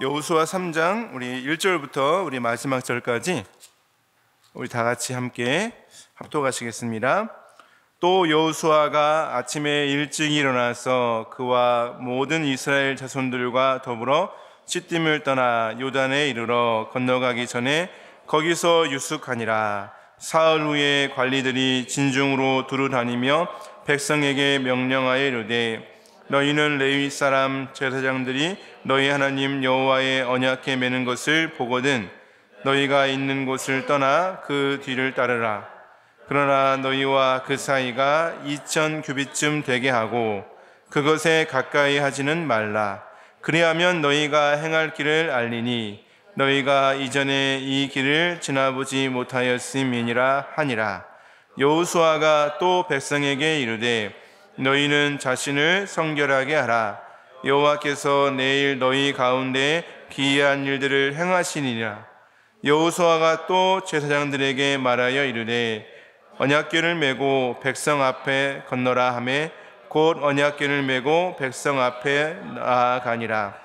여호수아 3장 우리 1절부터 우리 마지막 절까지 우리 다 같이 함께 합독하시겠습니다. 또 여호수아가 아침에 일찍 일어나서 그와 모든 이스라엘 자손들과 더불어 시딤을 떠나 요단에 이르러 건너가기 전에 거기서 유숙하니라. 사흘 후에 관리들이 진중으로 두루 다니며 백성에게 명령하여 이르되 너희는 레위 사람 제사장들이 너희 하나님 여호와의 언약궤 매는 것을 보거든 너희가 있는 곳을 떠나 그 뒤를 따르라. 그러나 너희와 그 사이가 2000규빗쯤 되게 하고 그것에 가까이 하지는 말라. 그리하면 너희가 행할 길을 알리니 너희가 이전에 이 길을 지나보지 못하였음이니라 하니라. 여호수아가 또 백성에게 이르되 너희는 자신을 성결하게 하라. 여호와께서 내일 너희 가운데 기이한 일들을 행하시니라. 여호수아가 또 제사장들에게 말하여 이르되 언약궤를 메고 백성 앞에 건너라 하매 곧 언약궤를 메고 백성 앞에 나아가니라.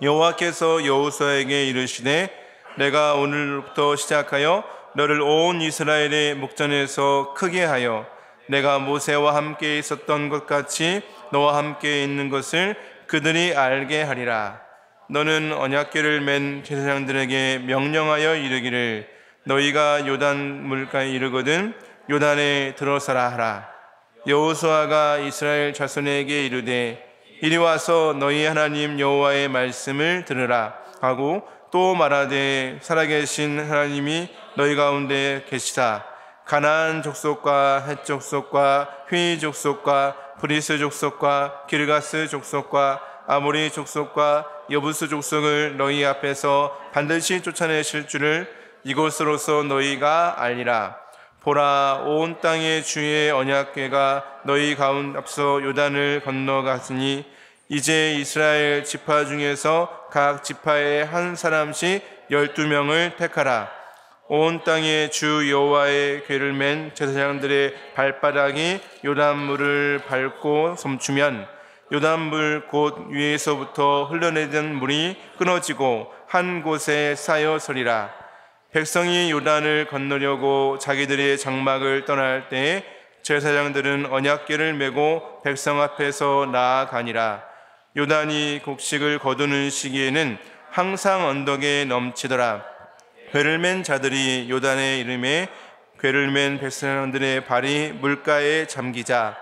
여호와께서 여호수아에게 이르시되 내가 오늘부터 시작하여 너를 온 이스라엘의 목전에서 크게 하여 내가 모세와 함께 있었던 것 같이 너와 함께 있는 것을 그들이 알게 하리라. 너는 언약궤를 맨 제사장들에게 명령하여 이르기를 너희가 요단 물가에 이르거든 요단에 들어서라 하라. 여호수아가 이스라엘 자손에게 이르되 이리 와서 너희 하나님 여호와의 말씀을 들으라 하고 또 말하되 살아계신 하나님이 너희 가운데 계시다. 가나안 족속과 헷 족속과 휘 족속과 브리스 족속과 기르가스 족속과 아모리 족속과 여부스 족속을 너희 앞에서 반드시 쫓아내실 줄을 이곳으로서 너희가 알리라. 보라, 온 땅의 주의 언약궤가 너희 가운데 앞서 요단을 건너갔으니 이제 이스라엘 지파 중에서 각 지파에 한 사람씩 12명을 택하라. 온 땅의 주 여호와의 궤를 맨 제사장들의 발바닥이 요단물을 밟고 멈추면 요단물 곧 위에서부터 흘러내리던 물이 끊어지고 한 곳에 쌓여 서리라. 백성이 요단을 건너려고 자기들의 장막을 떠날 때에 제사장들은 언약궤를 메고 백성 앞에서 나아가니라. 요단이 곡식을 거두는 시기에는 항상 언덕에 넘치더라. 궤를 맨 자들이 요단에 이르매 궤를 맨 백성들의 발이 물가에 잠기자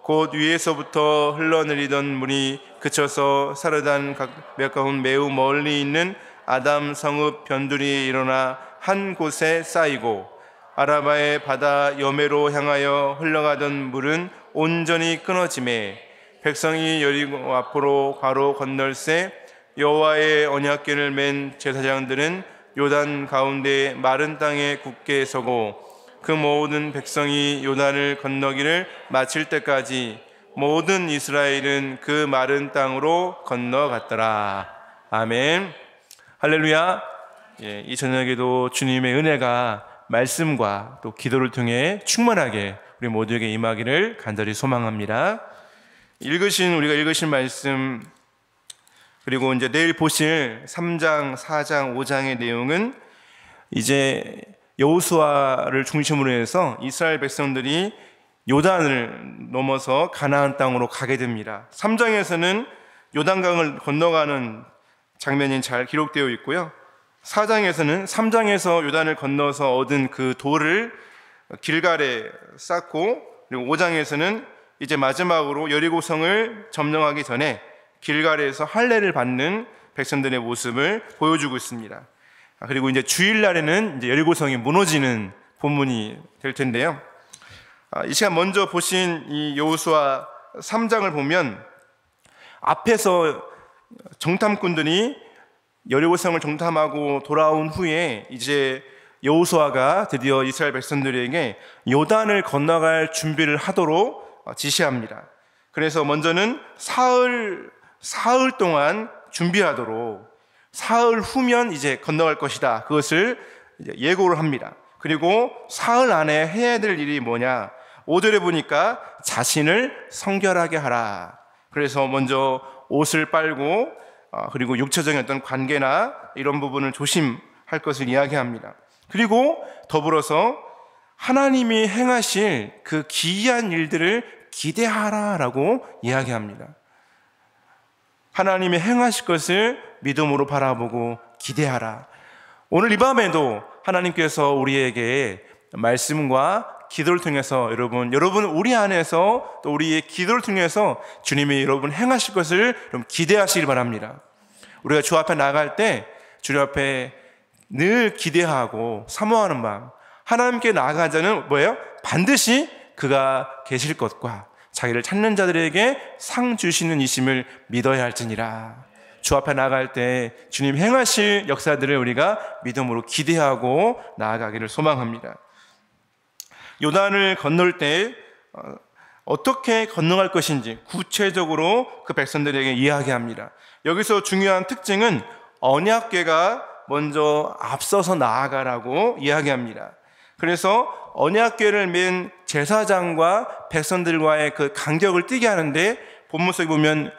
곧 위에서부터 흘러내리던 물이 그쳐서 사르단 가까운 매우 멀리 있는 아담 성읍 변두리에 일어나 한 곳에 쌓이고 아라바의 바다 여매로 향하여 흘러가던 물은 온전히 끊어지매 백성이 여리고 앞으로 바로 건널새 여호와의 언약궤를 맨 제사장들은 요단 가운데 마른 땅에 굳게 서고 그 모든 백성이 요단을 건너기를 마칠 때까지 모든 이스라엘은 그 마른 땅으로 건너갔더라. 아멘. 할렐루야. 이 저녁에도 주님의 은혜가 말씀과 또 기도를 통해 충만하게 우리 모두에게 임하기를 간절히 소망합니다. 우리가 읽으신 말씀 그리고 이제 내일 보실 3장, 4장, 5장의 내용은 이제 여호수아를 중심으로 해서 이스라엘 백성들이 요단을 넘어서 가나안 땅으로 가게 됩니다. 3장에서는 요단강을 건너가는 장면이 잘 기록되어 있고요. 4장에서는 3장에서 요단을 건너서 얻은 그 돌을 길갈에 쌓고 그리고 5장에서는 이제 마지막으로 여리고성을 점령하기 전에 길갈에서 할례를 받는 백성들의 모습을 보여주고 있습니다. 그리고 이제 주일날에는 이제 여리고성이 무너지는 본문이 될 텐데요. 이 시간 먼저 보신 이 여호수아 3장을 보면 앞에서 정탐꾼들이 여리고성을 정탐하고 돌아온 후에 이제 여호수아가 드디어 이스라엘 백성들에게 요단을 건너갈 준비를 하도록 지시합니다. 그래서 먼저는 사흘 동안 준비하도록 사흘 후면 이제 건너갈 것이다. 그것을 이제 예고를 합니다. 그리고 사흘 안에 해야 될 일이 뭐냐? 5절에 보니까 자신을 성결하게 하라. 그래서 먼저 옷을 빨고 그리고 육체적인 어떤 관계나 이런 부분을 조심할 것을 이야기합니다. 그리고 더불어서 하나님이 행하실 그 기이한 일들을 기대하라라고 이야기합니다. 하나님이 행하실 것을 믿음으로 바라보고 기대하라. 오늘 이 밤에도 하나님께서 우리에게 말씀과 기도를 통해서 여러분 우리 안에서 또 우리의 기도를 통해서 주님이 여러분 행하실 것을 좀 기대하시길 바랍니다. 우리가 주 앞에 나갈 때 주님 앞에 늘 기대하고 사모하는 마음, 하나님께 나아가자는 뭐예요? 반드시 그가 계실 것과 자기를 찾는 자들에게 상 주시는 이심을 믿어야 할지니라. 주 앞에 나아갈 때 주님 행하실 역사들을 우리가 믿음으로 기대하고 나아가기를 소망합니다. 요단을 건널 때 어떻게 건너갈 것인지 구체적으로 그 백성들에게 이야기합니다. 여기서 중요한 특징은 언약궤가 먼저 앞서서 나아가라고 이야기합니다. 그래서 언약궤를 맨 제사장과 백성들과의 그 간격을 뛰게 하는데 본문 속에 보면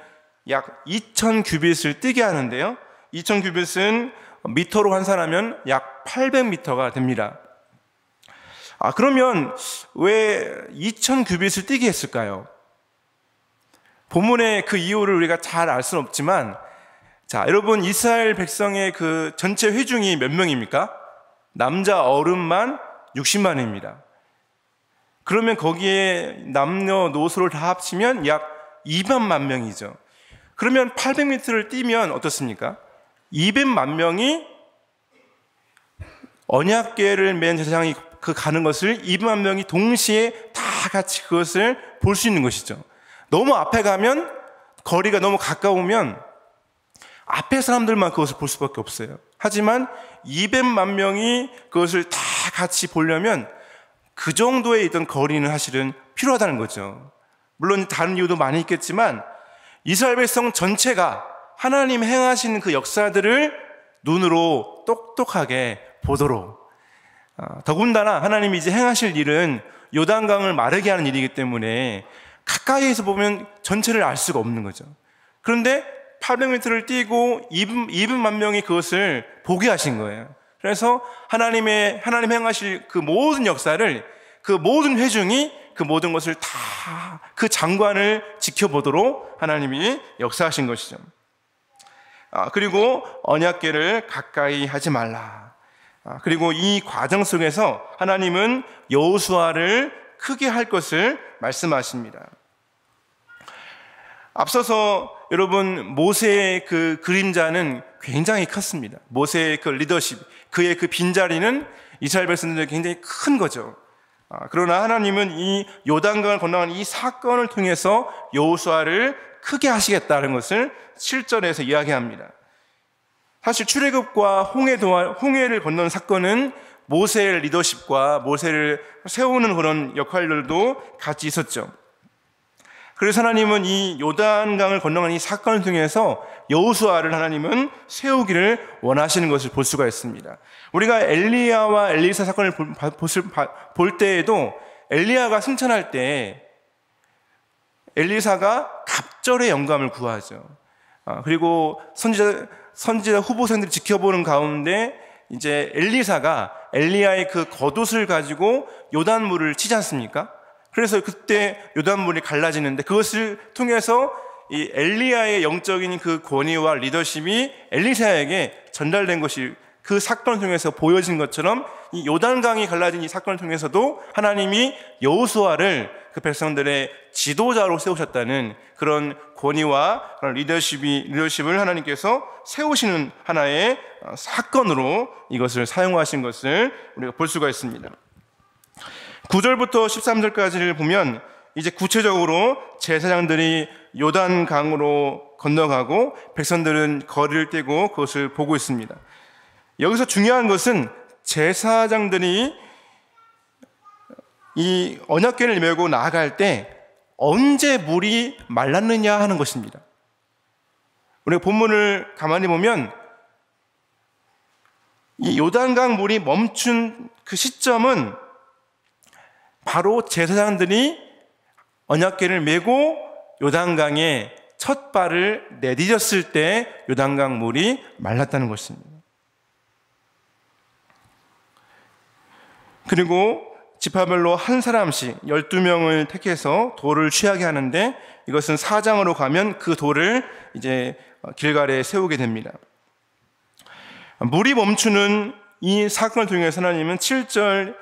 약 2000규빗을 뛰게 하는데요. 2000규빗은 미터로 환산하면 약 800m가 됩니다. 그러면 왜 2000규빗을 뛰게 했을까요? 본문의 그 이유를 우리가 잘 알 수는 없지만, 자, 여러분 이스라엘 백성의 그 전체 회중이 몇 명입니까? 남자 어른만 60만입니다. 그러면 거기에 남녀노소를 다 합치면 약 200만 명이죠. 그러면 800m를 뛰면 어떻습니까? 200만 명이 언약궤를 맨 제사장이 그 가는 것을 200만 명이 동시에 다 같이 그것을 볼 수 있는 것이죠. 너무 앞에 가면 거리가 너무 가까우면 앞에 사람들만 그것을 볼 수밖에 없어요. 하지만 200만 명이 그것을 다 같이 보려면 그 정도의 있던 거리는 사실은 필요하다는 거죠. 물론 다른 이유도 많이 있겠지만 이스라엘 백성 전체가 하나님 행하시는 그 역사들을 눈으로 똑똑하게 보도록, 더군다나 하나님이 이제 행하실 일은 요단강을 마르게 하는 일이기 때문에 가까이에서 보면 전체를 알 수가 없는 거죠. 그런데 800m를 뛰고 200만 명이 그것을 보게 하신 거예요. 그래서 하나님 행하실 그 모든 역사를 그 모든 회중이 그 모든 것을 다 그 장관을 지켜보도록 하나님이 역사하신 것이죠. 그리고 언약궤를 가까이 하지 말라. 그리고 이 과정 속에서 하나님은 여호수아를 크게 할 것을 말씀하십니다. 앞서서 여러분 모세의 그 그림자는 굉장히 컸습니다. 모세의 그 리더십, 그의 그 빈자리는 이스라엘 백성들에게 굉장히 큰 거죠. 그러나 하나님은 이 요단강을 건너가는 이 사건을 통해서 여호수아를 크게 하시겠다는 것을 7절에서 이야기합니다. 사실 출애굽과 홍해를 건너는 사건은 모세의 리더십과 모세를 세우는 그런 역할들도 같이 있었죠. 그래서 하나님은 이 요단강을 건너가는 이 사건을 통해서 여호수아를 하나님은 세우기를 원하시는 것을 볼 수가 있습니다. 우리가 엘리야와 엘리사 사건을 볼 때에도 엘리야가 승천할 때 엘리사가 갑절의 영감을 구하죠. 그리고 선지자 후보생들이 지켜보는 가운데 이제 엘리사가 엘리야의 그 겉옷을 가지고 요단물을 치지 않습니까? 그래서 그때 요단물이 갈라지는데 그것을 통해서 이 엘리야의 영적인 그 권위와 리더십이 엘리사에게 전달된 것이 그 사건을 통해서 보여진 것처럼 이 요단강이 갈라진 이 사건을 통해서도 하나님이 여호수아를 그 백성들의 지도자로 세우셨다는 그런 권위와 그런 리더십을 하나님께서 세우시는 하나의 사건으로 이것을 사용하신 것을 우리가 볼 수가 있습니다. 9절부터 13절까지를 보면 이제 구체적으로 제사장들이 요단강으로 건너가고 백성들은 거리를 떼고 그것을 보고 있습니다. 여기서 중요한 것은 제사장들이 이 언약궤를 메고 나아갈 때 언제 물이 말랐느냐 하는 것입니다. 우리가 본문을 가만히 보면 이 요단강 물이 멈춘 그 시점은 바로 제사장들이 언약궤를 메고 요단강에 첫 발을 내디뎠을 때 요단강 물이 말랐다는 것입니다. 그리고 지파별로 한 사람씩 12명을 택해서 돌을 취하게 하는데, 이것은 사장으로 가면 그 돌을 이제 길갈에 세우게 됩니다. 물이 멈추는 이 사건을 통해서 하나님은 7절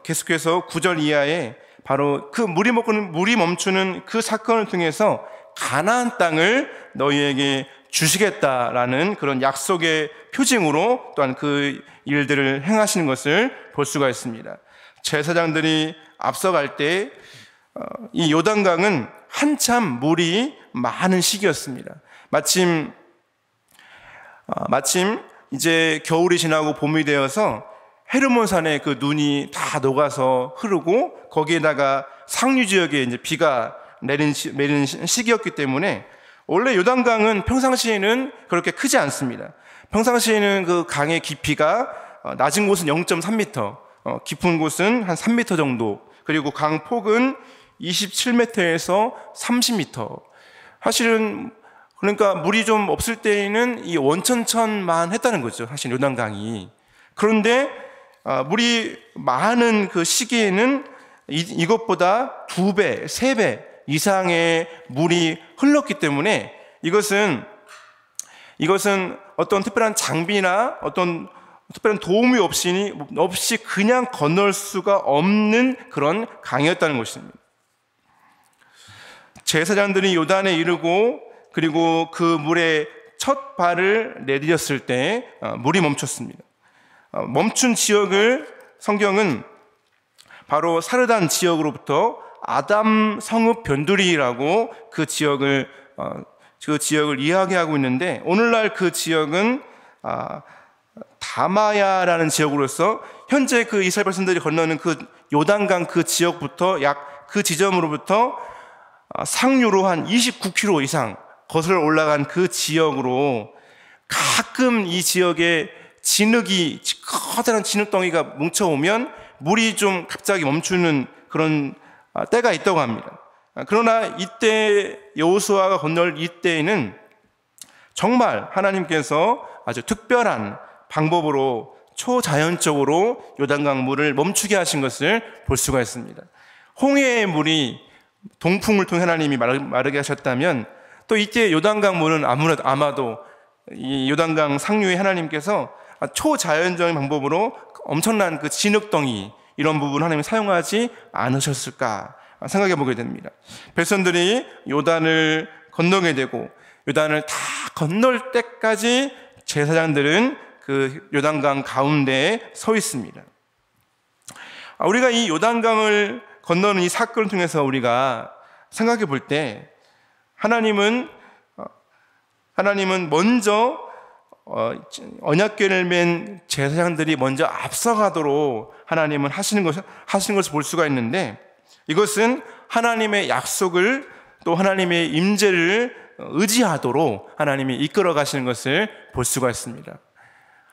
계속해서 9절 이하에 바로 그 물이 멈추는 그 사건을 통해서 가나안 땅을 너희에게 주시겠다라는 그런 약속의 표징으로 또한 그 일들을 행하시는 것을 볼 수가 있습니다. 제사장들이 앞서갈 때 이 요단강은 한참 물이 많은 시기였습니다. 마침 이제 겨울이 지나고 봄이 되어서 헤르몬산에 그 눈이 다 녹아서 흐르고, 거기에다가 상류 지역에 이제 비가 내리는 시기였기 때문에 원래 요단강은 평상시에는 그렇게 크지 않습니다. 평상시에는 그 강의 깊이가 낮은 곳은 0.3m, 깊은 곳은 한 3m 정도, 그리고 강 폭은 27m에서 30m. 사실은 그러니까 물이 좀 없을 때에는 이 원천천만 했다는 거죠, 사실 요단강이. 그런데 물이 많은 그 시기에는 이것보다 2배, 3배 이상의 물이 흘렀기 때문에 이것은 어떤 특별한 장비나 어떤 특별한 도움이 없이 그냥 건널 수가 없는 그런 강이었다는 것입니다. 제사장들이 요단에 이르고 그리고 그 물에 첫 발을 내디뎠을 때 물이 멈췄습니다. 멈춘 지역을 성경은 바로 사르단 지역으로부터 아담 성읍 변두리라고 그 지역을 이야기하고 있는데, 오늘날 그 지역은 다마야라는 지역으로서 현재 그 이스라엘 백성들이 건너는 그 요단강 그 지역부터 약 그 지점으로부터 상류로 한 29km 이상 거슬러 올라간 그 지역으로 가끔 이 지역에 커다란 진흙덩이가 뭉쳐오면 물이 좀 갑자기 멈추는 그런 때가 있다고 합니다. 그러나 이때 여호수아가 건널 이때에는 정말 하나님께서 아주 특별한 방법으로 초자연적으로 요단강 물을 멈추게 하신 것을 볼 수가 있습니다. 홍해의 물이 동풍을 통해 하나님이 마르게 하셨다면, 또 이때 요단강 물은 아마도 이 요단강 상류에 하나님께서 초자연적인 방법으로 엄청난 그 진흙덩이, 이런 부분 하나님이 사용하지 않으셨을까 생각해 보게 됩니다. 백성들이 요단을 건너게 되고, 요단을 다 건널 때까지 제사장들은 그 요단강 가운데에 서 있습니다. 우리가 이 요단강을 건너는 이 사건을 통해서 우리가 생각해 볼 때, 하나님은 먼저 언약궤를 맨 제사장들이 먼저 앞서가도록 하나님은 하시는 것을 볼 수가 있는데, 이것은 하나님의 약속을 또 하나님의 임재를 의지하도록 하나님이 이끌어 가시는 것을 볼 수가 있습니다.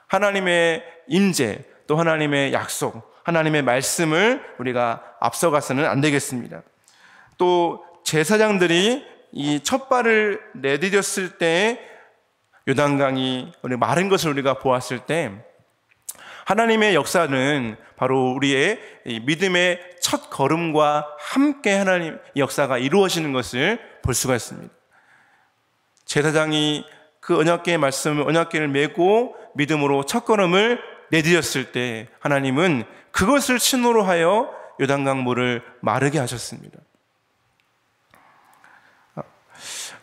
하나님의 임재 또 하나님의 약속, 하나님의 말씀을 우리가 앞서가서는 안 되겠습니다. 또 제사장들이 이 첫 발을 내디뎠을 때 요단강이 마른 것을 우리가 보았을 때, 하나님의 역사는 바로 우리의 믿음의 첫 걸음과 함께 하나님의 역사가 이루어지는 것을 볼 수가 있습니다. 제사장이 그 언약궤를 메고 믿음으로 첫 걸음을 내디뎠을 때, 하나님은 그것을 신호로 하여 요단강 물을 마르게 하셨습니다.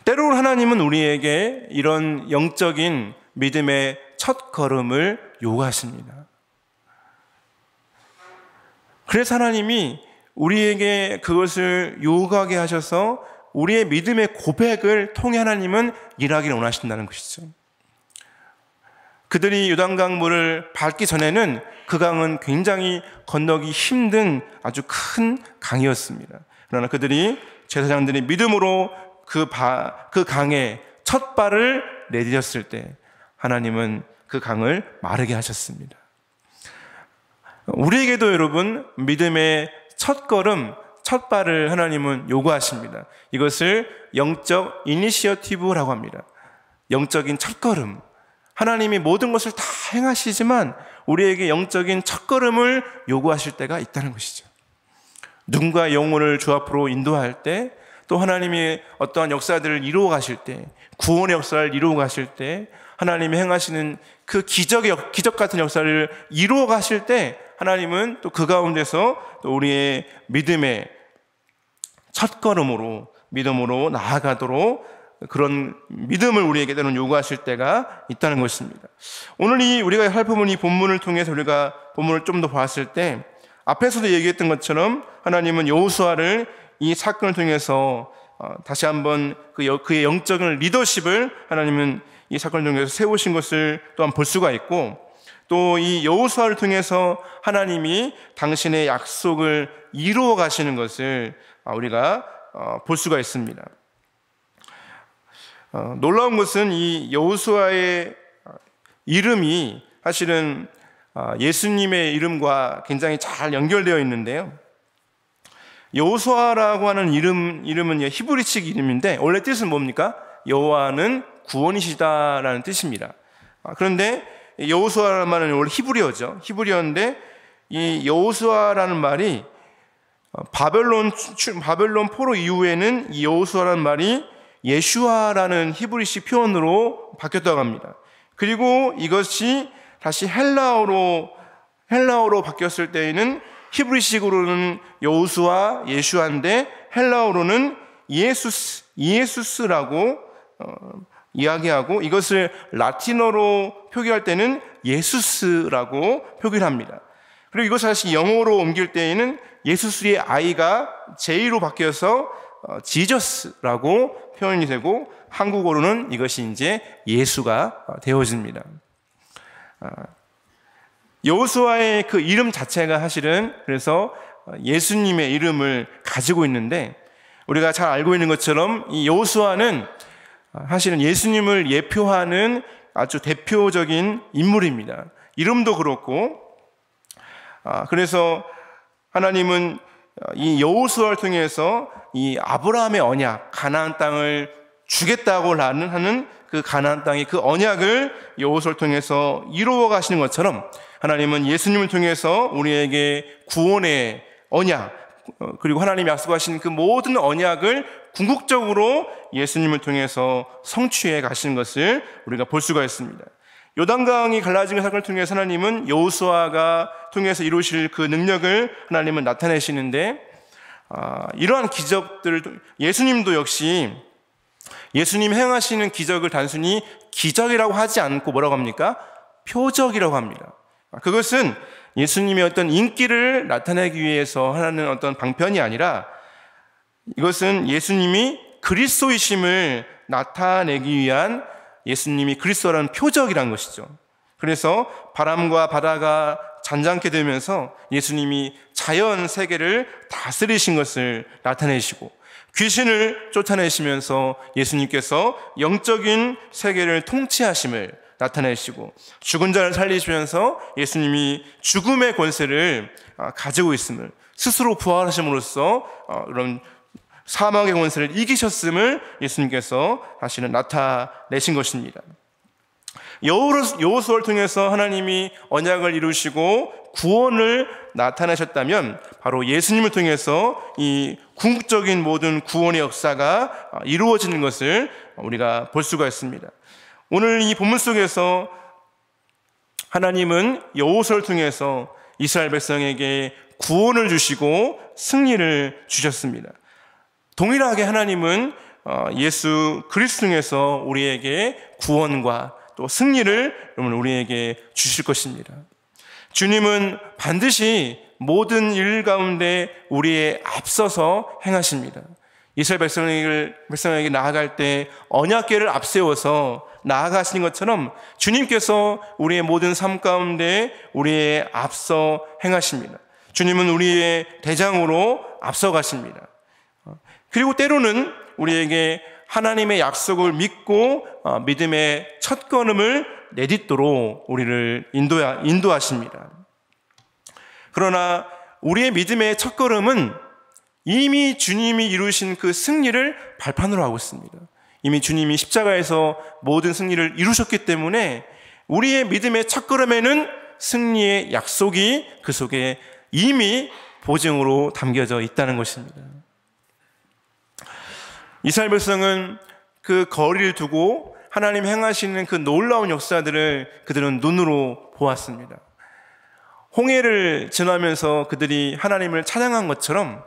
때로는 하나님은 우리에게 이런 영적인 믿음의 첫 걸음을 요구하십니다. 그래서 하나님이 우리에게 그것을 요구하게 하셔서 우리의 믿음의 고백을 통해 하나님은 일하기를 원하신다는 것이죠. 그들이 요단강 물을 밟기 전에는 그 강은 굉장히 건너기 힘든 아주 큰 강이었습니다. 그러나 제사장들이 믿음으로 그 강에 첫 발을 내디뎠을 때 하나님은 그 강을 마르게 하셨습니다. 우리에게도 여러분, 믿음의 첫 걸음, 첫 발을 하나님은 요구하십니다. 이것을 영적 이니시어티브라고 합니다. 영적인 첫걸음. 하나님이 모든 것을 다 행하시지만 우리에게 영적인 첫걸음을 요구하실 때가 있다는 것이죠. 눈과 영혼을 주 앞으로 인도할 때, 또 하나님이 어떠한 역사들을 이루어 가실 때, 구원의 역사를 이루어 가실 때, 하나님이 행하시는 그 기적 같은 역사를 이루어 가실 때, 하나님은 또 그 가운데서 또 우리의 믿음의 첫걸음으로 믿음으로 나아가도록 그런 믿음을 우리에게 때로는 요구하실 때가 있다는 것입니다. 오늘 우리가 살펴본 이 본문을 통해서 우리가 본문을 좀 더 봤을 때, 앞에서도 얘기했던 것처럼 하나님은 여호수아를 이 사건을 통해서 다시 한번 그의 영적인 리더십을 하나님은 이 사건을 통해서 세우신 것을 또한 볼 수가 있고, 또 이 여호수아를 통해서 하나님이 당신의 약속을 이루어 가시는 것을 우리가 볼 수가 있습니다. 놀라운 것은 이 여호수아의 이름이 사실은 예수님의 이름과 굉장히 잘 연결되어 있는데요. 여호수아라고 하는 이름은 히브리식 이름인데 원래 뜻은 뭡니까? 여호와는 구원이시다라는 뜻입니다. 그런데 여호수아라는 말은 원래 히브리어인데 이 여호수아라는 말이 바벨론 포로 이후에는 이 여호수아라는 말이 예슈아라는 히브리식 표현으로 바뀌었다고 합니다. 그리고 이것이 다시 헬라어로 바뀌었을 때에는 히브리식으로는 여호수아, 예슈아인데 헬라어로는 이에수스라고 이야기하고, 이것을 라틴어로 표기할 때는 예수스라고 표기를 합니다. 그리고 이것을 다시 영어로 옮길 때에는 예수스의 I가 J로 바뀌어서 지저스라고 표현이 되고, 한국어로는 이것이 이제 예수가 되어집니다. 여호수아의 그 이름 자체가 사실은 그래서 예수님의 이름을 가지고 있는데, 우리가 잘 알고 있는 것처럼 이 여호수아는 사실은 예수님을 예표하는 아주 대표적인 인물입니다. 이름도 그렇고, 그래서 하나님은 이 여호수아를 통해서 이 아브라함의 언약, 가나안 땅을 주겠다고 하는 그 가나안 땅의 그 언약을 여호수아를 통해서 이루어 가시는 것처럼, 하나님은 예수님을 통해서 우리에게 구원의 언약, 그리고 하나님이 약속하신 그 모든 언약을 궁극적으로 예수님을 통해서 성취해 가시는 것을 우리가 볼 수가 있습니다. 요단강이 갈라진 사건을 통해서 하나님은 여호수아가 통해서 이루실 그 능력을 하나님은 나타내시는데, 이러한 기적들을 예수님도 역시 예수님 행하시는 기적을 단순히 기적이라고 하지 않고 뭐라고 합니까? 표적이라고 합니다. 그것은 예수님의 어떤 인기를 나타내기 위해서 하는 어떤 방편이 아니라, 이것은 예수님이 그리스도이심을 나타내기 위한 예수님이 그리스도라는 표적이라는 것이죠. 그래서 바람과 바다가 잔잔케 되면서 예수님이 자연 세계를 다스리신 것을 나타내시고, 귀신을 쫓아내시면서 예수님께서 영적인 세계를 통치하심을 나타내시고, 죽은 자를 살리시면서 예수님이 죽음의 권세를 가지고 있음을, 스스로 부활하심으로써 이런 사망의 권세를 이기셨음을 예수님께서 다시는 나타내신 것입니다. 여호수아를 통해서 하나님이 언약을 이루시고 구원을 나타내셨다면, 바로 예수님을 통해서 이 궁극적인 모든 구원의 역사가 이루어지는 것을 우리가 볼 수가 있습니다. 오늘 이 본문 속에서 하나님은 여호수아를 통해서 이스라엘 백성에게 구원을 주시고 승리를 주셨습니다. 동일하게 하나님은 예수 그리스도 통해서 우리에게 구원과 또 승리를 여러분 우리에게 주실 것입니다. 주님은 반드시 모든 일 가운데 우리에 앞서서 행하십니다. 이스라엘 백성에게 나아갈 때 언약궤를 앞세워서 나아가시는 것처럼 주님께서 우리의 모든 삶 가운데 우리의 앞서 행하십니다. 주님은 우리의 대장으로 앞서가십니다. 그리고 때로는 우리에게 하나님의 약속을 믿고 믿음의 첫 걸음을 내딛도록 우리를 인도하십니다. 그러나 우리의 믿음의 첫 걸음은 이미 주님이 이루신 그 승리를 발판으로 하고 있습니다. 이미 주님이 십자가에서 모든 승리를 이루셨기 때문에 우리의 믿음의 첫걸음에는 승리의 약속이 그 속에 이미 보증으로 담겨져 있다는 것입니다. 이스라엘 백성은 그 거리를 두고 하나님 행하시는 그 놀라운 역사들을 그들은 눈으로 보았습니다. 홍해를 지나면서 그들이 하나님을 찬양한 것처럼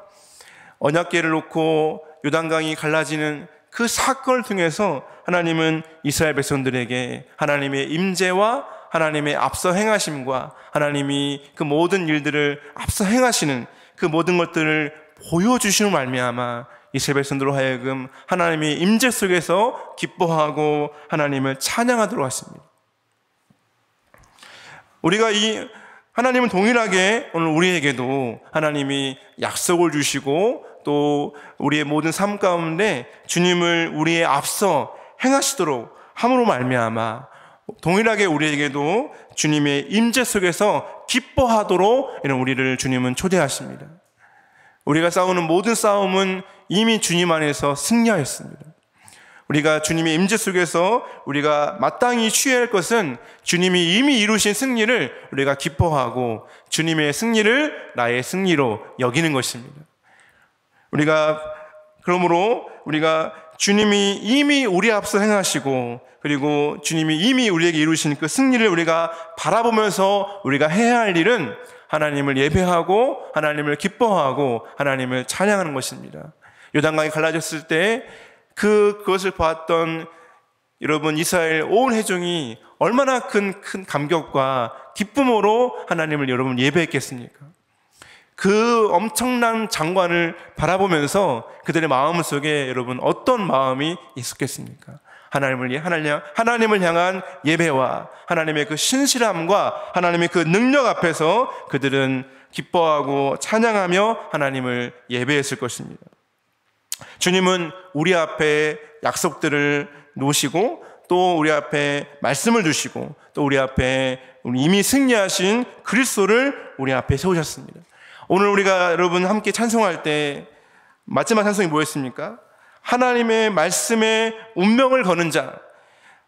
언약궤를 놓고 요단강이 갈라지는 그 사건을 통해서 하나님은 이스라엘 백성들에게 하나님의 임재와 하나님의 앞서 행하심과 하나님이 그 모든 일들을 앞서 행하시는 그 모든 것들을 보여주시는 말미암아 이스라엘 백성들로 하여금 하나님의 임재 속에서 기뻐하고 하나님을 찬양하도록 하십니다. 우리가 이 하나님은 동일하게 오늘 우리에게도 하나님이 약속을 주시고 또 우리의 모든 삶 가운데 주님을 우리의 앞서 행하시도록 함으로 말미암아 동일하게 우리에게도 주님의 임재 속에서 기뻐하도록 이런 우리를 주님은 초대하십니다. 우리가 싸우는 모든 싸움은 이미 주님 안에서 승리하였습니다. 우리가 주님의 임재 속에서 우리가 마땅히 취해야 할 것은 주님이 이미 이루신 승리를 우리가 기뻐하고 주님의 승리를 나의 승리로 여기는 것입니다. 그러므로 우리가 주님이 이미 우리 앞서 행하시고 그리고 주님이 이미 우리에게 이루신 그 승리를 우리가 바라보면서 우리가 해야 할 일은 하나님을 예배하고 하나님을 기뻐하고 하나님을 찬양하는 것입니다. 요단강이 갈라졌을 때 그것을 보았던 여러분 이스라엘 온 회중이 얼마나 큰 감격과 기쁨으로 하나님을 여러분 예배했겠습니까? 그 엄청난 장관을 바라보면서 그들의 마음 속에 여러분 어떤 마음이 있었겠습니까? 하나님을 향한 예배와 하나님의 그 신실함과 하나님의 그 능력 앞에서 그들은 기뻐하고 찬양하며 하나님을 예배했을 것입니다. 주님은 우리 앞에 약속들을 놓으시고 또 우리 앞에 말씀을 두시고 또 우리 앞에 이미 승리하신 그리스도를 우리 앞에 세우셨습니다. 오늘 우리가 여러분 함께 찬송할 때 마지막 찬송이 뭐였습니까? 하나님의 말씀에 운명을 거는 자,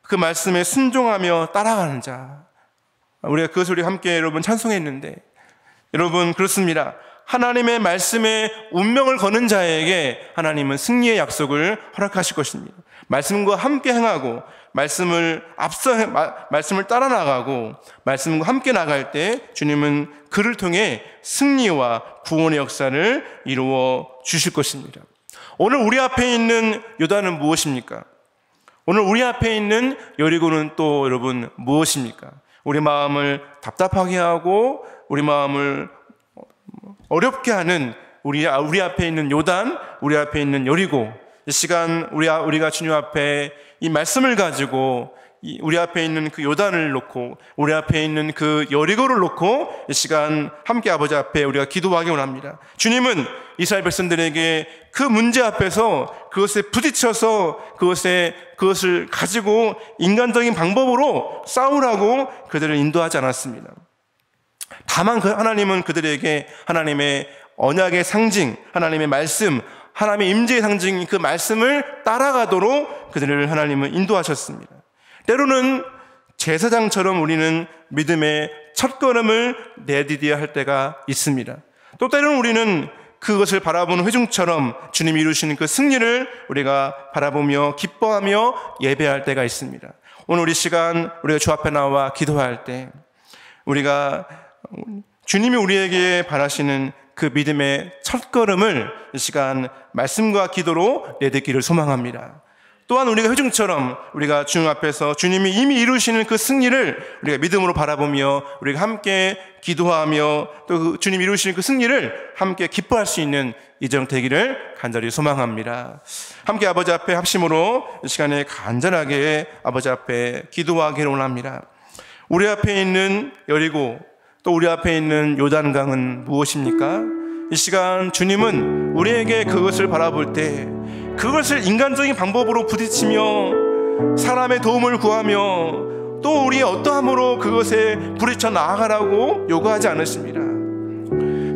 그 말씀에 순종하며 따라가는 자. 우리가 그것을 함께 여러분 찬송했는데 여러분 그렇습니다. 하나님의 말씀에 운명을 거는 자에게 하나님은 승리의 약속을 허락하실 것입니다. 말씀과 함께 행하고 말씀을 따라 나가고 말씀과 함께 나갈 때 주님은 그를 통해 승리와 구원의 역사를 이루어 주실 것입니다. 오늘 우리 앞에 있는 요단은 무엇입니까? 오늘 우리 앞에 있는 여리고는 또 여러분 무엇입니까? 우리 마음을 답답하게 하고 우리 마음을 어렵게 하는 우리 앞에 있는 요단, 우리 앞에 있는 여리고, 이 시간 우리가 주님 앞에 이 말씀을 가지고 우리 앞에 있는 그 요단을 놓고 우리 앞에 있는 그 여리고를 놓고 이 시간 함께 아버지 앞에 우리가 기도하기 원합니다. 주님은 이스라엘 백성들에게 그 문제 앞에서 그것에 부딪혀서 그것을 가지고 인간적인 방법으로 싸우라고 그들을 인도하지 않았습니다. 다만 하나님은 그들에게 하나님의 언약의 상징, 하나님의 말씀, 하나님의 임재의 상징인 그 말씀을 따라가도록 그들을 하나님은 인도하셨습니다. 때로는 제사장처럼 우리는 믿음의 첫걸음을 내디뎌야 할 때가 있습니다. 또 때로는 우리는 그것을 바라보는 회중처럼 주님이 이루시는 그 승리를 우리가 바라보며 기뻐하며 예배할 때가 있습니다. 오늘 우리 시간 우리가 주 앞에 나와 기도할 때 우리가 주님이 우리에게 바라시는 그 믿음의 첫걸음을 이 시간 말씀과 기도로 내딛기를 소망합니다. 또한 우리가 회중처럼 우리가 주님 앞에서 주님이 이미 이루시는 그 승리를 우리가 믿음으로 바라보며 우리가 함께 기도하며 또 주님이 이루시는 그 승리를 함께 기뻐할 수 있는 이정 되기를 간절히 소망합니다. 함께 아버지 앞에 합심으로 이 시간에 간절하게 아버지 앞에 기도하기를 원합니다. 우리 앞에 있는 여리고 또 우리 앞에 있는 요단강은 무엇입니까? 이 시간 주님은 우리에게 그것을 바라볼 때 그것을 인간적인 방법으로 부딪히며 사람의 도움을 구하며 또 우리의 어떠함으로 그것에 부딪혀 나아가라고 요구하지 않으십니다.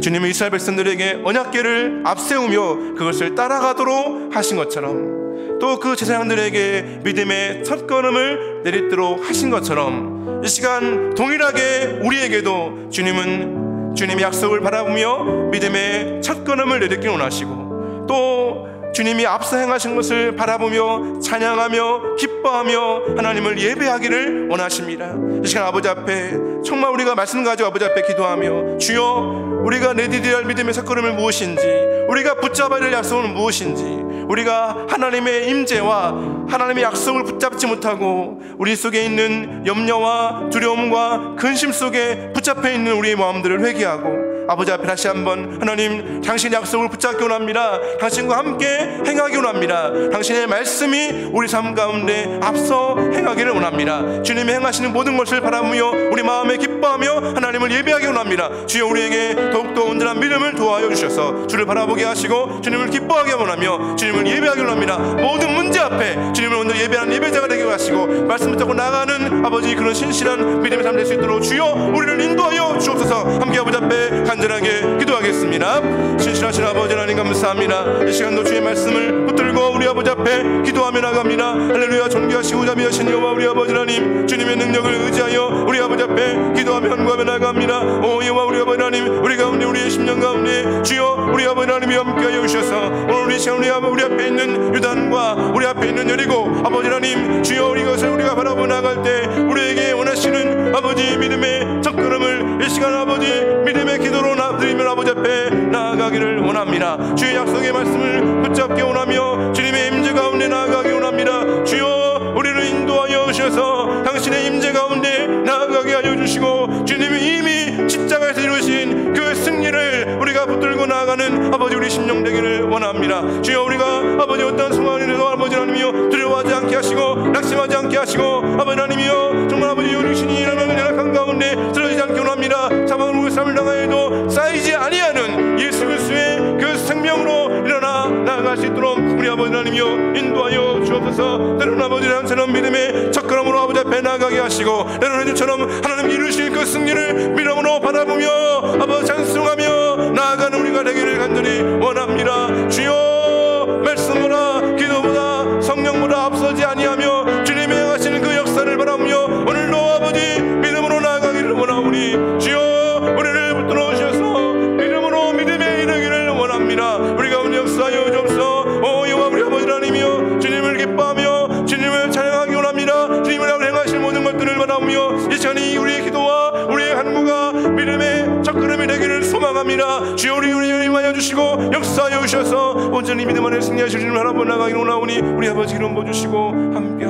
주님의 이스라엘 백성들에게 언약궤를 앞세우며 그것을 따라가도록 하신 것처럼, 또 그 제사장들에게 믿음의 첫걸음을 내딛도록 하신 것처럼, 이 시간 동일하게 우리에게도 주님은 주님의 약속을 바라보며 믿음의 첫걸음을 내딛길 원하시고, 또 주님이 앞서 행하신 것을 바라보며 찬양하며 기뻐하며 하나님을 예배하기를 원하십니다. 이 시간 아버지 앞에 정말 우리가 말씀 가지고 아버지 앞에 기도하며, 주여, 우리가 내디뎌야 할 믿음의 첫걸음은 무엇인지, 우리가 붙잡아야 할 약속은 무엇인지, 우리가 하나님의 임재와 하나님의 약속을 붙잡지 못하고 우리 속에 있는 염려와 두려움과 근심 속에 붙잡혀 있는 우리의 마음들을 회개하고 아버지 앞에 다시 한번, 하나님, 당신의 약속을 붙잡기 원합니다. 당신과 함께 행하기 원합니다. 당신의 말씀이 우리 삶 가운데 앞서 행하기를 원합니다. 주님이 행하시는 모든 것을 바라보며 우리 마음에 기뻐하며 하나님을 예배하기 원합니다. 주여, 우리에게 더욱더 온전한 믿음을 도와여 주셔서 주를 바라보게 하시고 주님을 기뻐하게 원하며 주님을 예배하기 원합니다. 모든 문제 앞에 주님을 오늘 예배하는 예배자가 되게 하시고 말씀 붙잡고 나가는 아버지, 그런 신실한 믿음의 삶 될 수 있도록 주여, 우리를 인도하여 주옵소서. 함께 아버지 앞에 간절하게 기도하겠습니다. 신실하신 아버지 하나님, 감사합니다. 이 시간도 주의 말씀을 붙들고 우리 아버지 앞에 기도하며 나갑니다. 할렐루야. 존귀하시고 자비하신 여호와 우리 아버지 하나님, 주님의 능력을 의지하여 우리 아버지 앞에 기도하며 간구하며 나갑니다. 오 여호와 우리 아버지 하나님, 우리 가운데, 우리의 심령 가운데 주여, 우리 아버지 하나님이 함께하여 주셔서 오늘 이 시간 우리 앞에 있는 유단과 우리 앞에 있는 여리고 아버지 하나님, 주여, 이것을 우리가 바라보고 나갈 때 우리에게 원하시는 아버지 믿음의 첫걸음을 이 시간 아버지 믿음의 기도로 드리면 아버지 앞에 나아가기를 원합니다. 주의 약속의 말씀을 붙잡기 원하며 주님의 임재 가운데 나아가기 원합니다. 주여, 우리를 인도하여 주셔서 당신의 임재 가운데 나아가게 하여 주시고 주님이 이미 십자가에서 이루신 그 승리를 우리가 붙들고 나아가는 아버지 우리 심령 되기를 원합니다. 주여, 우리가 아버지 어떤 순간이라도 아버지 하나님이여 두려워하지 않게 하시고 낙심하지 않게 하시고 아버지 하나님이여 정말 아버지 유리신이 일어나는 연약한 가운데 쓰러지지 않게 원합니다. 자망으로 삶을 당하여도 쌓이지 아니하는 예수 그리스도의 그 생명으로 일어나 나아갈 수 있도록 우리 아버지 하나님이여 인도하여 주옵소서. 때로는 아버지 하나님처럼 믿음의 첫걸음으로 아버지 앞에 나아가게 하시고, 때로는 주처럼 하나님 이루실 그 승리를 믿음으로 바라보며 아버지 찬송하며 나아가는 우리가 되기를 간절히 원합니다. 주여, 말씀보다 기도보다 성령보다 앞서지 아니하며 주님이 행하시는 그 역사를 바라보며 오늘도 아버지 믿음으로 나아가기를 원하오니 주여, 우리를 붙들어 주셔서 믿음으로 믿음에 이르기를 원합니다. 우리 가운데 역사하여 주옵소서. 오 여호와 우리 아버지 하나님이여, 주님을 기뻐하며 주님을 찬양하기 원합니다. 주님을 행하실 모든 것들을 바라보며 이 시간이 우리의 기도와 우리의 간구가 믿음의 첫걸음이 되기를 소망합니다. 주여, 우리를 임하여 주시고 역사하여 주셔서 온전히 믿음 안에 승리하실 주님을 바라보 나가기를 원하오니 우리 아버지 기름 부어주시고 함께